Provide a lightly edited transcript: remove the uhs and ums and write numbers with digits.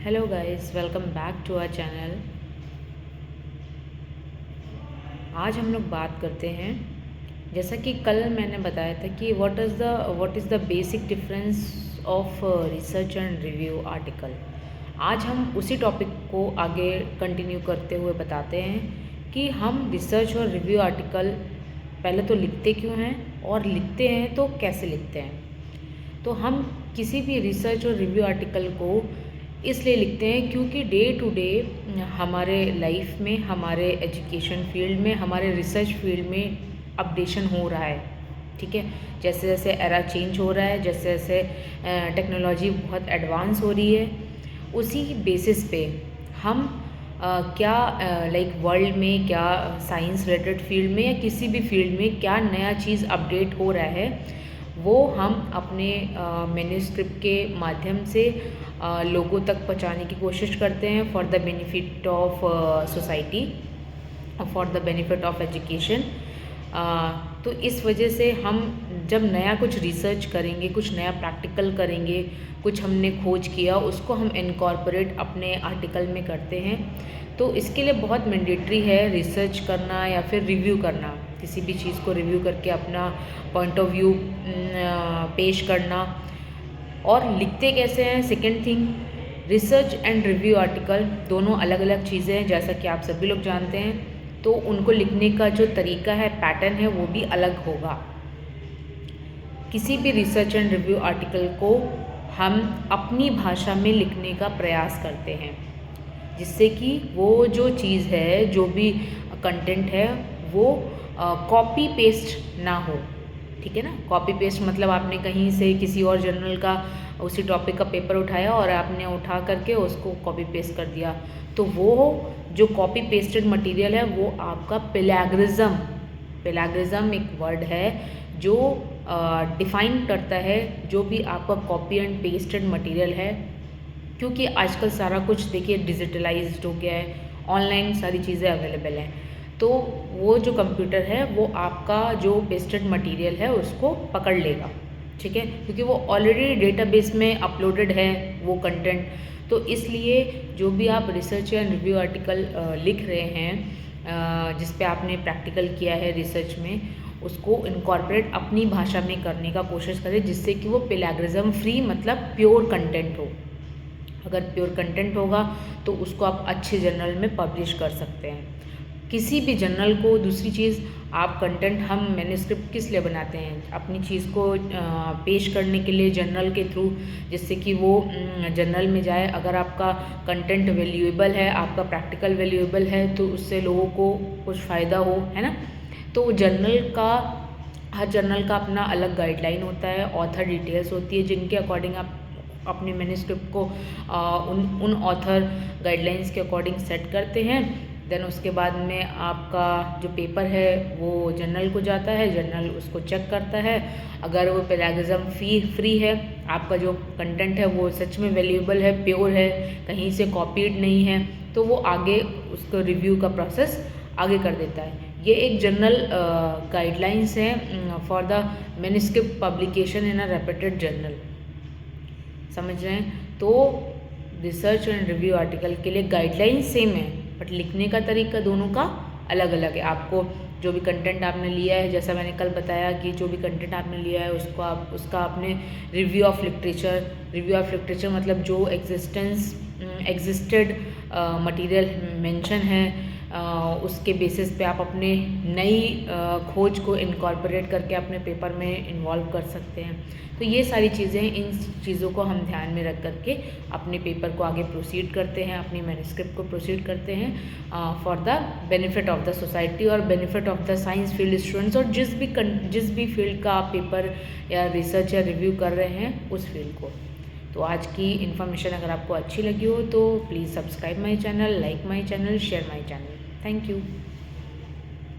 Hello guys, welcome back to our channel. आज हम लोग बात करते हैं, जैसा कि कल मैंने बताया था कि what is the basic difference of research and review article. आज हम उसी टॉपिक को आगे कंटिन्यू करते हुए बताते हैं कि हम रिसर्च और रिव्यू आर्टिकल पहले तो लिखते क्यों हैं और लिखते हैं तो कैसे लिखते हैं। तो हम किसी भी रिसर्च और रिव्यू आर्टिकल को इसलिए लिखते हैं क्योंकि डे टू डे हमारे लाइफ में, हमारे एजुकेशन फील्ड में, हमारे रिसर्च फील्ड में अपडेशन हो रहा है। ठीक है, जैसे जैसे एरा चेंज हो रहा है, जैसे जैसे टेक्नोलॉजी बहुत एडवांस हो रही है, उसी बेसिस पे हम क्या लाइक वर्ल्ड में क्या साइंस रिलेटेड फील्ड में या किसी भी फील्ड में क्या नया चीज़ अपडेट हो रहा है, वो हम अपने मैन्युस्क्रिप्ट के माध्यम से लोगों तक पहुंचाने की कोशिश करते हैं for the benefit of society, for the benefit of education. तो इस वजह से हम जब नया कुछ रिसर्च करेंगे, कुछ नया प्रैक्टिकल करेंगे, कुछ हमने खोज किया, उसको हम इनकॉर्पोरेट अपने आर्टिकल में करते हैं। तो इसके लिए बहुत मैंडेटरी है रिसर्च करना या फिर रिव्यू करना, किसी भी चीज़ को रिव्यू करके अपना पॉइंट ऑफ व्यू पेश करना। और लिखते कैसे हैं, second thing, research and review article दोनों अलग अलग चीज़ें हैं, जैसा कि आप सभी लोग जानते हैं। तो उनको लिखने का जो तरीका है, पैटर्न है, वो भी अलग होगा। किसी भी रिसर्च एंड रिव्यू आर्टिकल को हम अपनी भाषा में लिखने का प्रयास करते हैं, जिससे कि वो जो चीज़ है, जो भी कंटेंट है, वो कॉपी पेस्ट ना हो। ठीक है ना, कॉपी पेस्ट मतलब आपने कहीं से किसी और जर्नल का उसी टॉपिक का पेपर उठाया और आपने उठा करके उसको कॉपी पेस्ट कर दिया, तो वो जो कॉपी पेस्टेड मटेरियल है वो आपका प्लेगरिज्म एक वर्ड है जो डिफाइन करता है जो भी आपका कॉपी एंड पेस्टेड मटेरियल है। क्योंकि आजकल सारा कुछ देखिए डिजिटलाइज्ड हो गया है, ऑनलाइन सारी चीज़ें अवेलेबल हैं, तो वो जो कंप्यूटर है वो आपका जो पेस्टेड मटेरियल है उसको पकड़ लेगा। ठीक है, क्योंकि वो ऑलरेडी डेटाबेस में अपलोडेड है वो कंटेंट। तो इसलिए जो भी आप रिसर्च या रिव्यू आर्टिकल लिख रहे हैं, जिस पे आपने प्रैक्टिकल किया है रिसर्च में, उसको इनकॉर्पोरेट अपनी भाषा में करने का कोशिश करें, जिससे कि वो प्लेगरिज्म फ्री मतलब प्योर कंटेंट हो। अगर प्योर कंटेंट होगा तो उसको आप अच्छे जर्नल में पब्लिश कर सकते हैं, किसी भी जर्नल को। दूसरी चीज़, आप कंटेंट, हम मैन्युस्क्रिप्ट किस लिए बनाते हैं, अपनी चीज़ को पेश करने के लिए जर्नल के थ्रू, जिससे कि वो जर्नल में जाए। अगर आपका कंटेंट वैल्यूएबल है, आपका प्रैक्टिकल वैल्यूएबल है, तो उससे लोगों को कुछ फ़ायदा हो, है ना। तो जर्नल का, हर जर्नल का अपना अलग गाइडलाइन होता है, ऑथर डिटेल्स होती है, जिनके अकॉर्डिंग आप अपने मैन्युस्क्रिप्ट को उन ऑथर गाइडलाइंस के अकॉर्डिंग सेट करते हैं। देन उसके बाद में आपका जो पेपर है वो जर्नल को जाता है, जर्नल उसको चेक करता है। अगर वो प्लेगरिज्म फ्री है, आपका जो कंटेंट है वो सच में वैल्यूएबल है, प्योर है, कहीं से कॉपीड नहीं है, तो वो आगे उसको रिव्यू का प्रोसेस आगे कर देता है। ये एक जनरल गाइडलाइंस है for the manuscript publication in a reputed journal, समझ रहे हैं। तो रिसर्च एंड रिव्यू आर्टिकल के लिए गाइडलाइन सेम है, बट लिखने का तरीका दोनों का अलग अलग है। आपको जो भी कंटेंट आपने लिया है, जैसा मैंने कल बताया कि जो भी कंटेंट आपने लिया है उसका आपने रिव्यू ऑफ लिटरेचर मतलब जो एग्जिस्टेड मटेरियल मेंशन है, उसके बेसिस पे आप अपने नई खोज को इनकॉर्पोरेट करके अपने पेपर में इन्वॉल्व कर सकते हैं। तो ये सारी चीज़ें, इन चीज़ों को हम ध्यान में रख करके अपने पेपर को आगे प्रोसीड करते हैं, अपनी मैन्युस्क्रिप्ट को प्रोसीड करते हैं for the benefit of the society और benefit of the science field students, और जिस भी फील्ड का आप पेपर या रिसर्च या रिव्यू कर रहे हैं उस फील्ड को। तो आज की इन्फॉर्मेशन अगर आपको अच्छी लगी हो तो please subscribe my channel, like my channel, share my channel. Thank you.